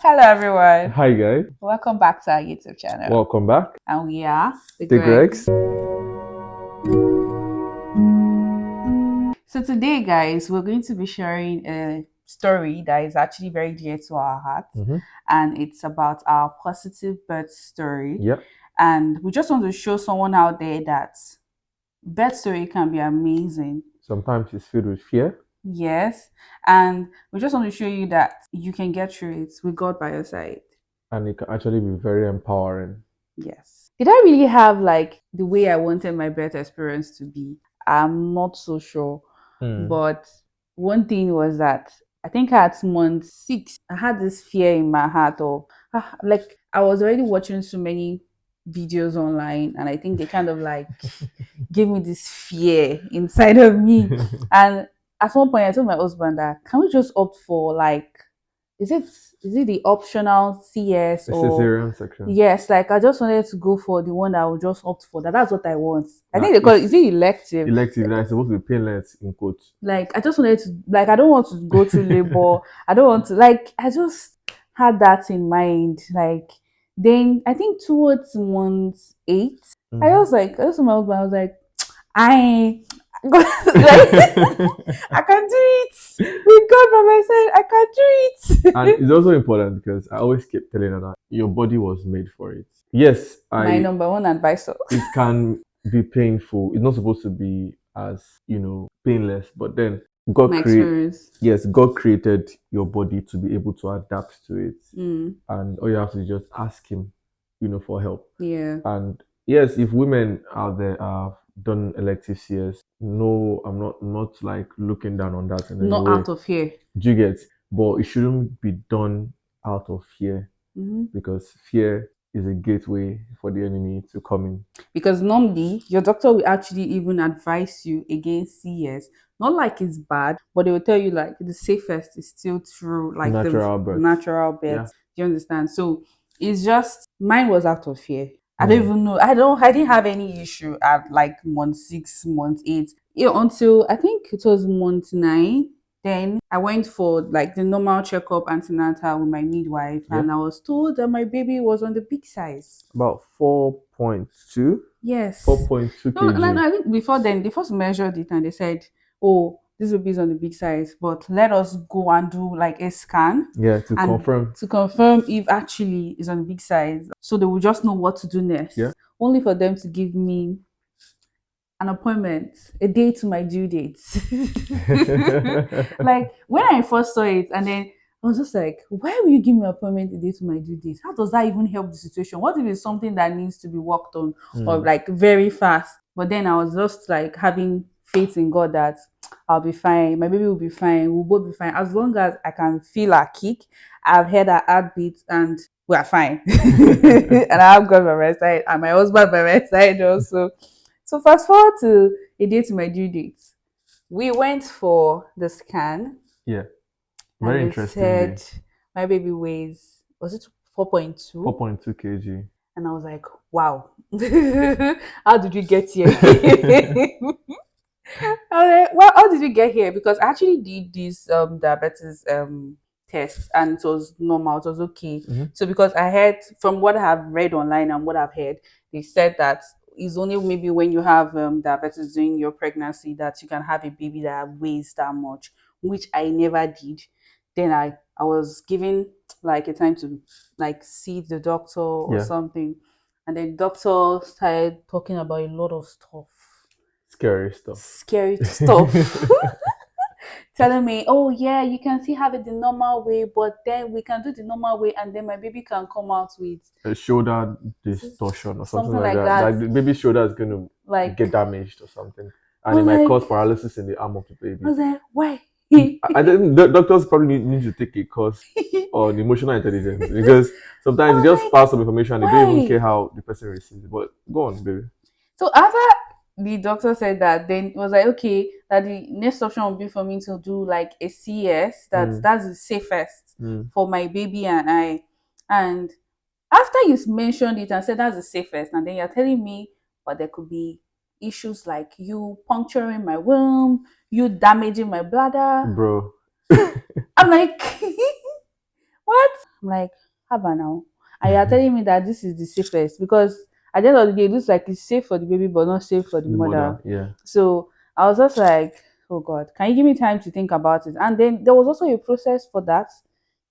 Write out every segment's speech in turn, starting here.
Hello, everyone. Hi guys, Welcome back to our YouTube channel. welcome back. And we are the The Gregs. Gregs. So today, guys, we're going to be sharing a story that is actually very dear to our hearts. And it's about our positive birth story. Yeah, And we just want to show someone out there that birth story can be amazing. sometimes it's filled with fear. Yes. And we just want to show you that you can get through it with God by your side. And it can actually be very empowering. Yes. Did I really have like the way I wanted my birth experience to be? I'm not so sure. But one thing was that I think at month 6, I had this fear in my heart of like I was already watching so many videos online, and I think they kind of like gave me this fear inside of me. And at one point I told my husband that can we just opt for like is it the optional CS The or cesarean section. yes, like I just wanted to go for the one that I would just opt for that. That's what I want. I think Nah, they call it, is it elective? Elective, that's supposed to be painless in quotes. Like I just wanted to like I don't want to go through labor. I don't want to like I just had that in mind. Like then I think towards month 8, I was like I was my husband, I was like, I like, I can do it. With God by my side, I can do it. And it's also important because I always keep telling her that your body was made for it. Yes, My number one advisor. it can be painful. It's not supposed to be as painless, but then God God created your body to be able to adapt to it, and all you have to do is just ask Him, for help. Yeah. And yes, if women out there have done elective CS, no, I'm not like looking down on that in any Not way. out of fear. Do you get? But it shouldn't be done out of fear, because fear is a gateway for the enemy to come in. Because normally your doctor will actually even advise you against CS. Not like it's bad, but they will tell you like the safest is still through like Natural the birth. natural birth. Yeah. Do you understand? So it's just mine was out of fear. I don't even know. I didn't have any issue at like month 6, month 8. Until I think it was month 9. Then I went for like the normal checkup antenatal with my midwife, and I was told that my baby was on the big size. About 4.2. Yes. 4.2 kg. No, I think before then they first measured it and they said, "Oh, this baby is on the big size, but let us go and do like a scan." Yeah, to confirm if actually it's on the big size, so they will just know what to do next. Yeah. Only for them to give me an appointment a day to my due date. Like when I first saw it, and then I was just like, why will you give me an appointment a day to my due date? How does that even help the situation? What if it's something that needs to be worked on or like very fast? But then I was just like having faith in God that I'll be fine. My baby will be fine. We'll both be fine. As long as I can feel her kick, I've heard her heartbeat, and we are fine. And I have God by my side and my husband by my side also. So fast forward to a day to my due date. We went for the scan. Yeah. Very interesting. Said my baby weighs, was it 4.2? 4.2 kg. And I was like, wow. How did you get here? I was like, well, how did you get here? Because I actually did this diabetes test, and it was normal, it was okay. So because I heard from what I have read online and what I've heard, they said that it's only maybe when you have diabetes during your pregnancy that you can have a baby that weighs that much, which I never did. Then I was given like a time to like see the doctor or something, and the doctor started talking about a lot of stuff. Scary stuff. Telling me, oh yeah, you can still have it the normal way, but then we can do the normal way, and then my baby can come out with a shoulder distortion or something like that. Like the baby's shoulder is going to like get damaged or something, and it might cause paralysis in the arm of the baby. I was like, why? I think the doctors probably need to take a course on emotional intelligence, because sometimes you just pass some information and they don't even care how the person receives it. But go on, baby. So after the doctor said that, then it was like, okay, that the next option would be for me to do like a CS. That's the safest for my baby and I. And after you mentioned it and said that's the safest, and then you're telling me, but there could be issues like you puncturing my womb, you damaging my bladder. Bro. I'm like, what? I'm like, how about now? And you are telling me that this is the safest, because at the end of the day, it looks like it's safe for the baby, but not safe for the The mother. mother, yeah. So I was just like, oh God, can you give me time to think about it? And then there was also a process for that.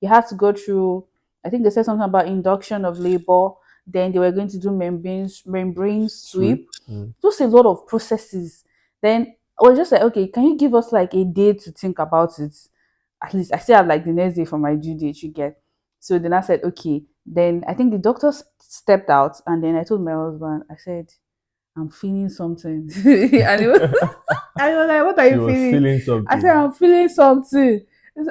You had to go through, I think they said something about induction of labor. Then they were going to do membrane Sweet. sweep. Just a lot of processes. Then I was just like, okay, can you give us like a day to think about it? At least I still have like the next day for my due date, you get. So then I said, okay. Then I think the doctor stepped out, and then I told my husband, I said, I'm feeling something. And he was, I was like, what are She you was feeling? feeling I said, something. I'm feeling something.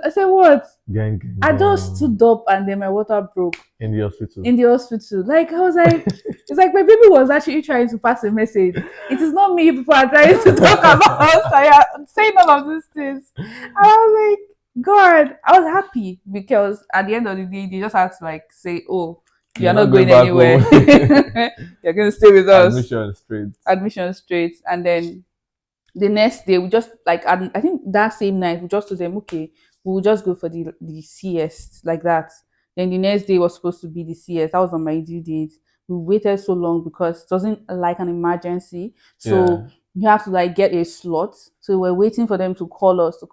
I said, what? Gang, gang, I just gang. stood up and then my water broke In the hospital. in the hospital. Like, I was like, it's like my baby was actually trying to pass a message. It is not me people are trying to talk about. I am saying all of these things. I was like, God, I was happy because at the end of the day, they just had to like say, oh, You're you're not not going going back anywhere. home. You're going to stay with us. Admission straight. Admission straight. And then the next day we just like, I think that same night we just told them, okay, we'll just go for the CS like that. Then the next day was supposed to be the CS. That was on my due date. We waited so long because it wasn't like an emergency, Yeah. so you have to like get a slot. So we're waiting for them to call us.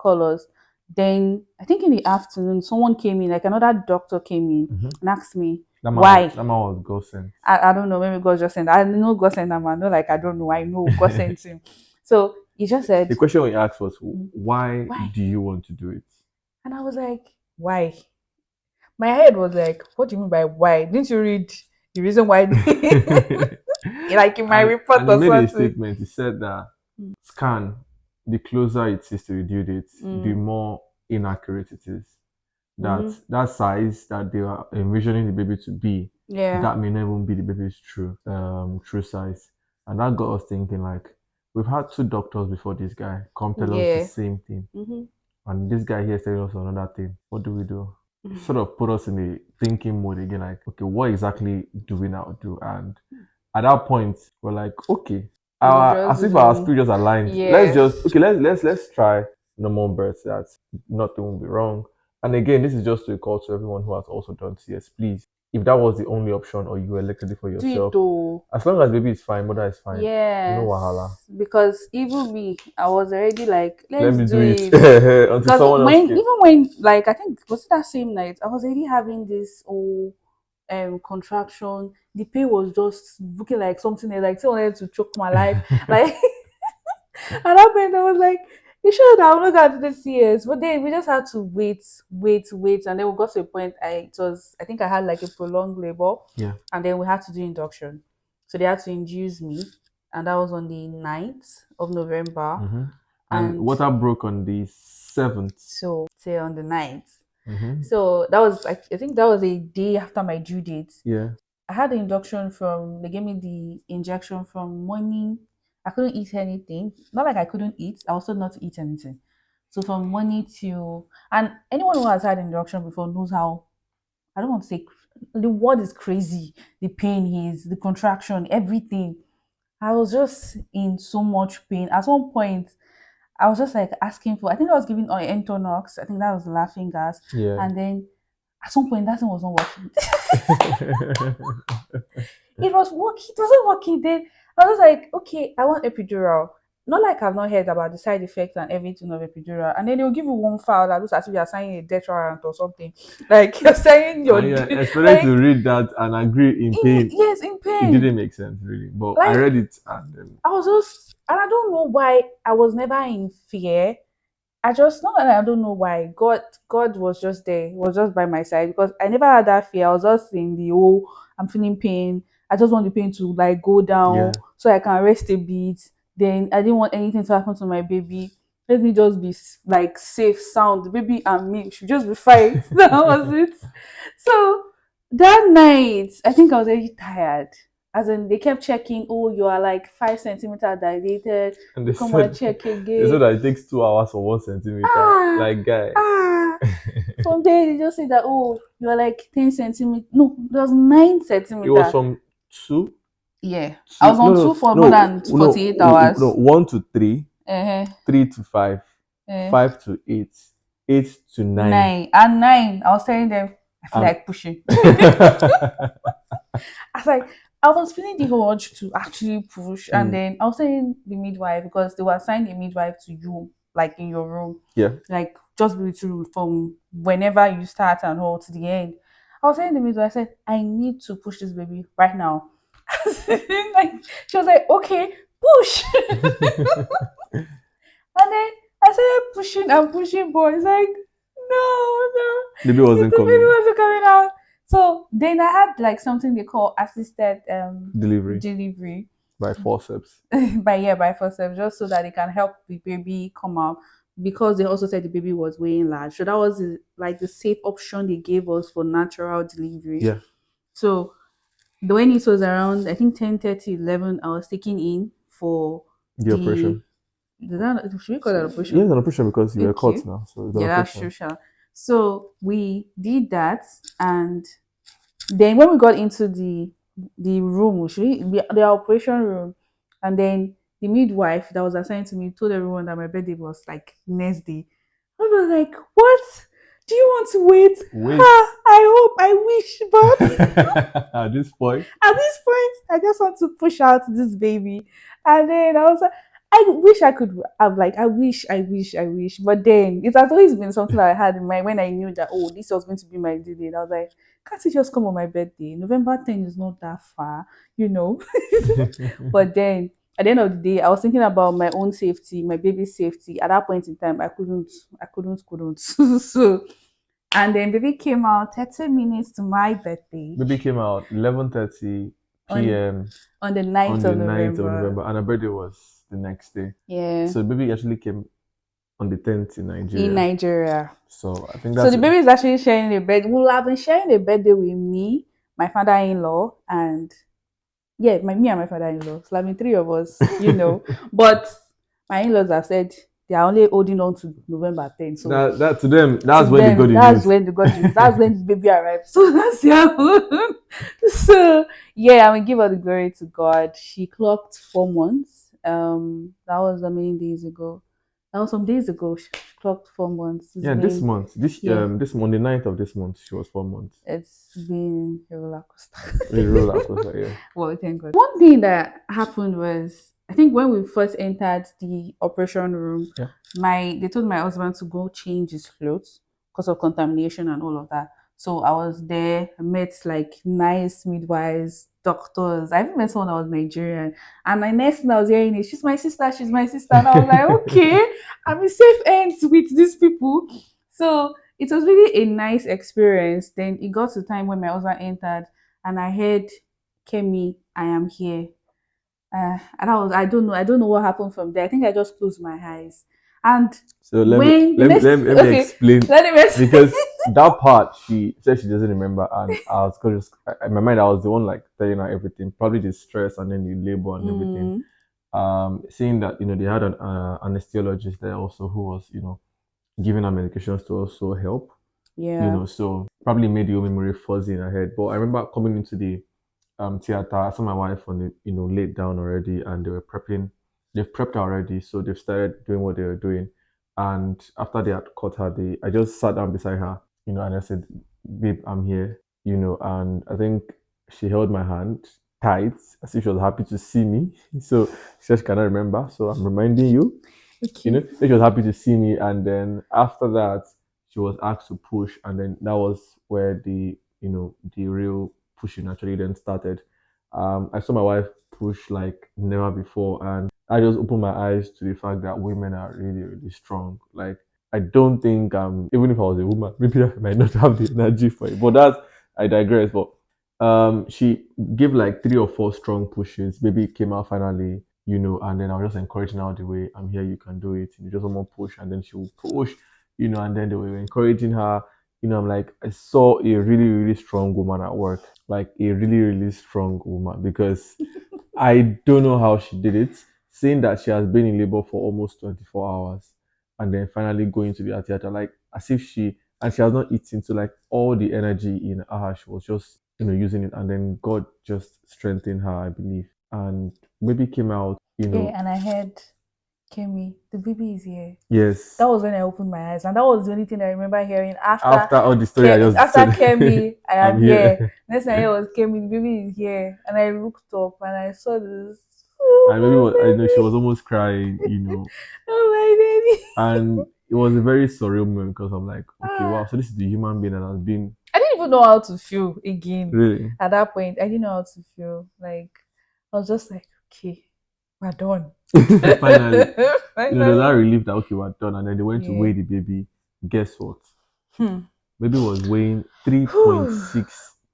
Then I think in the afternoon someone came in, like another doctor came in and asked me why. That man was God sent. I don't know, maybe God just sent. I know God sent him. I know, like I don't know. I know God sent him. So he just said, The question we asked was, why why? do you want to do it? And I was like, why? My head was like, what do you mean by why? Didn't you read the reason why? Like in my report And he or made a something. statement. He said that scan, the closer it is to the due date, the Mm, more inaccurate it is. That mm-hmm. that size that they are envisioning the baby to be, Yeah, that may not even be the baby's true size. And that got us thinking like, we've had two doctors before this guy come tell us the yeah. same thing. Mm-hmm. And this guy here is telling us another thing. What do we do? Sort of put us in a thinking mode again, like, okay, what exactly do we now do? And at that point, we're like, okay, We'll just as if our do, spirits aligned. Let's yes. just okay, let's try normal births. That nothing will be wrong. And again, this is just to a call to everyone who has also done CS. Please, if that was the only option or you elected it for Do it yourself, though. as long as baby is fine, mother is fine, no wahala. Yes, because even me, I was already like, Let let's me do do it it. until Because someone else when came. even when like I think was it that same night, I was already having this contraction. The pain was just looking like something else, like someone wanted to choke my life. Like at that point I was like, you sure that I'm not gonna do this years? But then we just had to wait, and then we got to a point I think I had like a prolonged labor, Yeah. and then we had to do induction. So they had to induce me, and that was on the 9th of November. And And water broke on the 7th. so say on the 9th. So that was like I think that was a day after my due date. Yeah. I had the induction from they gave me the injection from morning. I couldn't eat anything. Not like I couldn't eat, I also not to eat anything. So from morning till and anyone who has had induction before knows how I don't want to say the word is crazy. The pain is the contraction, everything. I was just in so much pain. At one point, I was just like asking for. I think I was giving Entonox. I think that was laughing gas. Yeah. And then at some point, that thing was not working. It was working. It wasn't working. Then I was like, okay, I want epidural. Not like I've not heard about the side effects and everything of epidural. And then they'll give you one file that looks as if you're signing a death warrant or something. Like you're signing your And yeah, expected to like read that and agree in pain. yes, in It pain. didn't make sense really, but I Like read it and I was just and I don't know why I was never in fear. I just not that I don't know why. God was just there, was just by my side because I never had that fear. I was just in the I'm feeling pain. I just want the pain to like go down yeah, so I can rest a bit. Then I didn't want anything to happen to my baby. Let me just be like safe, sound. The baby and me should just be fine. That was it. So that night, I think I was really tired. As in, they kept checking. Oh, you are like 5 centimeters dilated. and We come and check they said again. that it takes 2 hours for 1 centimeter. Ah, Like guy, ah. From there, they just say that, oh, you're like 10 centimeters. No, it was 9 it was centimeters. from two Yeah. I to was on two for more than 48 no hours. 1 to 3, Uh-huh. 3 to 5, Uh, 5 to 8, 8 to 9. 9. And 9, I was telling them. I feel And like pushing. I was like, I was feeling the urge to actually push, and mm, then I was saying the midwife because they were assigned a midwife to you, like in your room, yeah. like just be with you from whenever you start and all to the end. I was saying the midwife, I said, I need to push this baby right now. Like she was like, okay, push. And then I started pushing and pushing, but it's like, no, no, Baby the wasn't baby coming. wasn't coming out. So then I had like something they call assisted Delivery delivery by forceps. by forceps, just so that they can help the baby come out. Because they also said the baby was weighing large, so that was like the safe option they gave us for natural delivery. Yeah, So when it was around, I think 10:30, 11, I was taken in for the the. operation. Should we call that Yeah, operation? it's an operation because you were Okay. caught now, so it's an Yeah, that's true, operation. Sha. So we did that, and then when we got into the room, the operation room, and then the midwife that was assigned to me told everyone that my birthday was like next day. I was like, "What? Do you want to wait? Wait. Ha! I hope, I wish, but At this point, at this point, I just want to push out this baby." And then I was like, I wish I could have like I wish. But then it has always been something that I had in mind when I knew that this was going to be my due date. I was like, can't it just come on my birthday? November 10th is not that far, you know. But then at the end of the day, I was thinking about my own safety, my baby's safety. At that point in time, I couldn't. So and then baby came out 30 minutes to my birthday baby came out 11:30 on p.m. on the on 9th the of 9th of November. November, and her birthday was the next day. Yeah. So baby actually came on the 10th in In Nigeria. Nigeria. So I think So that's the it. baby is actually sharing a bed. Will have been sharing a birthday with me, my father-in-law, and yeah, me and my father-in-law. So I mean three of us. But my in-laws have said they are only holding on to November 10th. So That to them, to that's when they got them, the that's news. when they got this. That's when the baby arrived. So that's the so yeah, I mean give all the glory to God. She clocked 4 months. That was how many days ago? That was some days ago. She clocked 4 months. It's Yeah, this been month, yeah, this on the 9th of this month, she was 4 months. it's been a roller coaster. A roller coaster, yeah. Well, thank God. One thing that happened was I think when we first entered the operation room, Yeah. they told my husband to go change his clothes because of contamination and all of that. So I was there, I met like nice midwives, doctors. I even met someone that was Nigerian. And my next thing I was hearing is she's my sister. And I was like, okay, I'm in safe hands with these people. So it was really a nice experience. Then it got to the time when my husband entered and I heard Kemi, I am here. And I don't know what happened from there. I think I just closed my eyes. And So let me when the let me next, let me, let me okay, explain, let me explain. because that part she said she doesn't remember, and I was just in my mind I was the one like telling her everything, probably the stress and then the labor and everything. Mm, Seeing that they had an anesthesiologist there also who was giving her medications to also help, yeah, so probably made the whole memory fuzzy in her head. But I remember coming into the theater. I saw my wife on the laid down already, and they were prepping. They've prepped her already, so they've started doing what they were doing. And after they had caught her, I just sat down beside her, and I said, "Babe, I'm here," And I think she held my hand tight, as if she was happy to see me. So she said she cannot remember, so I'm reminding you. okay. She was happy to see me, and then after that, she was asked to push, and then that was where the real pushing actually then started. I saw my wife push like never before, and I just opened my eyes to the fact that women are really, really strong. Like I don't think even if I was a woman, maybe I might not have the energy for it. But that's I digress. But she gave like 3 or 4 strong pushes. Baby came out finally, and then I was just encouraging her all the way. I'm here, you can do it. Just one more push, and then she will push, and then they were encouraging her. I'm like, I saw a really, really strong woman at work, like a really, really strong woman, because I don't know how she did it, saying that she has been in labor for almost 24 hours and then finally going to the theater, like as if and she has not eaten, so like all the energy in her, she was just, using it. And then God just strengthened her, I believe. And baby came out, Yeah, and I heard Kemi, the baby is here. Yes. That was when I opened my eyes, and that was the only thing I remember hearing After all the story I just After said, Kemi, I am I'm here. here. Next thing I heard was Kemi, the baby is here, and I looked up and I saw this. And maybe Oh I know she my was almost crying, baby! Oh my baby! and it was a very surreal moment because I'm like, okay, wow, Ah. so this is the human being that has been I didn't even know how to feel again. really. At that point, I didn't know how to feel. Like I was just like, okay, we're done. Finally, there's that Finally. relief that okay, we're done, and then they went to Yeah. weigh the baby. Guess what? Hmm. Baby was weighing Whew. 3.6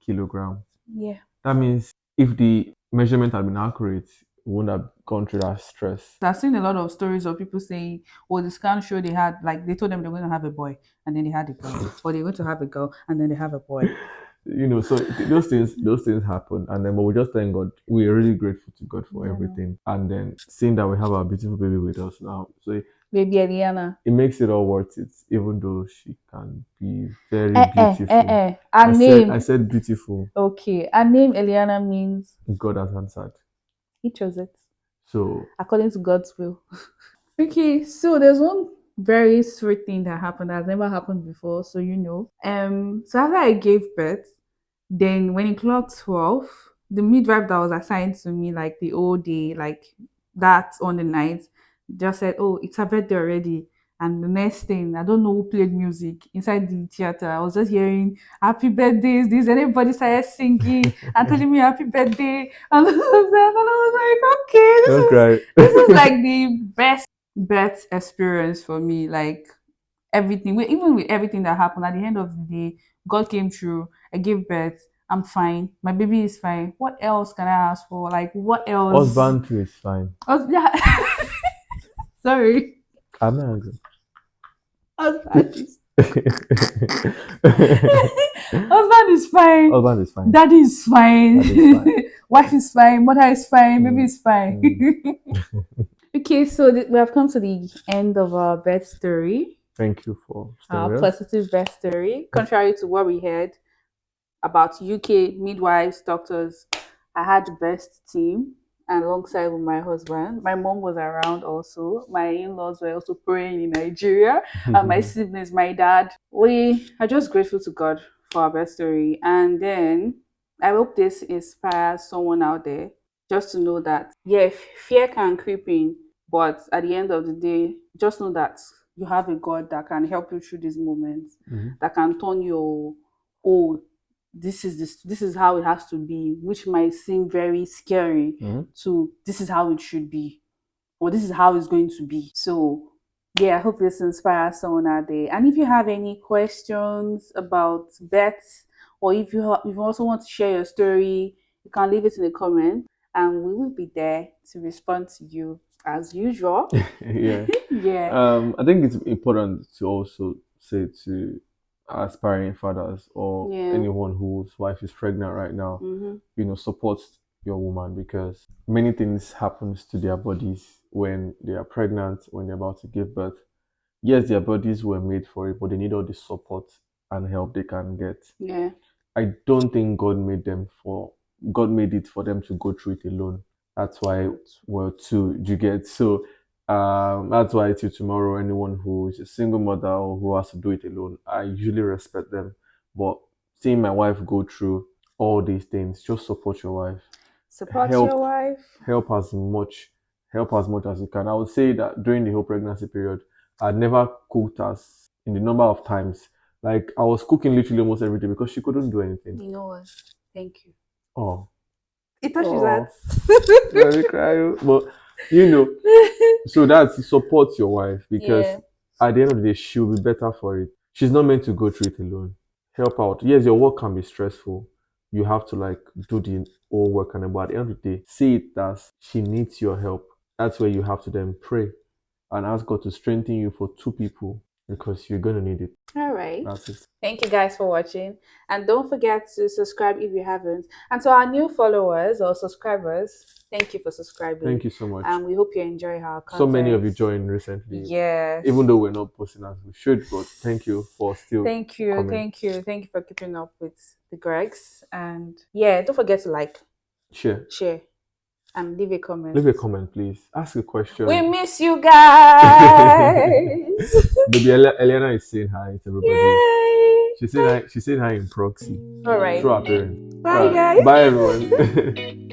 kilograms. Yeah. That means if the measurement had been accurate, we wouldn't have gone through that stress. I've seen a lot of stories of people saying, "Oh, the scan show they had like they told them they were going to have a boy, and then they had a girl, or they were going to have a girl, and then they have a boy." So those things happen, and then but we just thank God. We're really grateful to God for Yeah, no. everything, and then seeing that we have our beautiful baby with us now, so Baby Eliana. it makes it all worth it, even though she can be very beautiful. Her I name, said beautiful. okay. Her name Eliana means God has answered. he chose it So according to God's will. Okay, so there's one very sweet thing that happened that has never happened before. So so after I gave birth, then when it clocked 12, the midwife that was assigned to me like the whole day, like that on the night, just said, "Oh, it's her birthday already." And the next thing, I don't know who played music inside the theater. I was just hearing happy birthdays, this, and everybody started singing and telling me happy birthday. And I was like, okay, don't cry. this is like the best birth experience for me. Like everything, even with everything that happened, at the end of the day, God came through. I gave birth. I'm fine. My baby is fine. What else can I ask for? Like, what else? Husband too is fine. Oh, yeah. Sorry. I'm not angry. Husband is husband is fine. Husband is fine. Daddy is fine. That is fine. Wife is fine. Mother is fine. Baby Mm, is fine. mm. Okay, so we have come to the end of our birth story. Thank you for staying Our with us. positive birth story. Contrary to what we heard about UK midwives, doctors, I had the best team and alongside with my husband. My mom was around also. My in-laws were also praying in Nigeria. And my siblings, my dad. We are just grateful to God for our birth story. And then I hope this inspires someone out there just to know that, yeah, fear can creep in, but at the end of the day, just know that you have a God that can help you through these moments, Mhm. that can turn your, oh, this is how it has to be, which might seem very scary, Mhm. to this is how it should be, or this is how it's going to be. So yeah, I hope this inspires someone out there. And if you have any questions about bets, or if you also want to share your story, you can leave it in the comments, and we will be there to respond to you as usual. Yeah. Yeah, I think it's important to also say to aspiring fathers or yeah, anyone whose wife is pregnant right now, mm-hmm. support your woman because many things happens to their bodies when they are pregnant, when they're about to give birth. Yes, their bodies were made for it, but they need all the support and help they can get. Yeah, I don't think God made it for them to go through it alone. That's why we're two. You get so that's why till tomorrow, anyone who is a single mother or who has to do it alone, I usually respect them. But seeing my wife go through all these things, just support your wife. support your Help wife. help as much help as much as you can. I would say that during the whole pregnancy period, I never cooked as in the number of times. Like I was cooking literally almost every day because she couldn't do anything. You know what? Thank you. Oh, It touches that. oh, let me cry. But you know, so that's support your wife because Yeah, at the end of the day, she'll be better for it. She's not meant to go through it alone. Help out. Yes, your work can be stressful. You have to like do the whole work and but at the end of the day, see it as she needs your help. That's where you have to then pray and ask God to strengthen you for two people because you're gonna need it. all right. That's it. Thank you guys for watching. And don't forget to subscribe if you haven't. And to our new followers or subscribers, thank you for subscribing. Thank you so much. And we hope you enjoy our So many of content. you joined recently, Yes. even though we're not posting as we should, but thank you for still Thank you. coming. Thank you. Thank you for keeping up with the Gregs. And yeah, don't forget to like, Share. share. And leave a comment. Leave a comment, please. Ask a We question. miss you guys. Baby Eliana is saying hi to everybody. Yay! She's saying hi. She's saying hi in proxy All right. through her parents. Bye, guys. Bye, everyone.